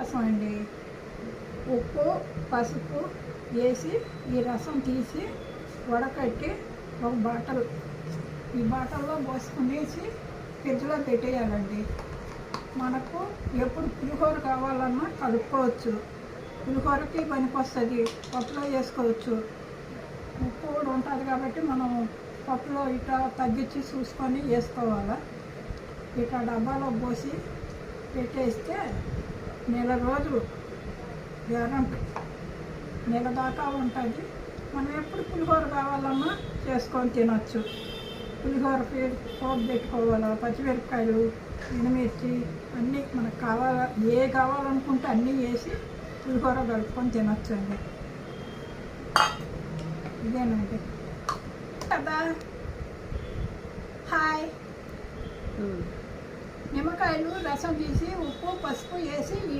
రసం అండి. ఉప్పు పసుపు వేసి ఈ రసం తీసి వడకట్టి ఒక బాటల్, ఈ బాటల్లో పోసుకునేసి ఫ్రిడ్జ్లో పెట్టేయాలండి. మనకు ఎప్పుడు పులిహోర కావాలన్నా కలుపుకోవచ్చు. పులిహోరకి పనికొస్తుంది, పప్పులో వేసుకోవచ్చు. ఉప్పు కూడా ఉంటుంది కాబట్టి మనం పప్పులో ఇట్లా తగ్గించి చూసుకొని వేసుకోవాలి. ఇట్లా డబ్బాలో పోసి పెట్టేస్తే నెల రోజులు గ్యారంటీ, నెల దాకా ఉంటుంది. మనం ఎప్పుడు పులిహోర కావాలన్నా చేసుకొని తినచ్చు. పులిహోర పోపు పెట్టుకోవాలి. పచ్చిమిరపకాయలు, ఎండుమిర్చి అన్నీ మనకు కావాలనుకుంటే అన్నీ వేసి పులిహోర కలుపుకొని తినచ్చు అండి. ఇదేనండి కదా. హాయ్. నిమ్మకాయలు రసం తీసి ఉప్పు పసుపు వేసి ఈ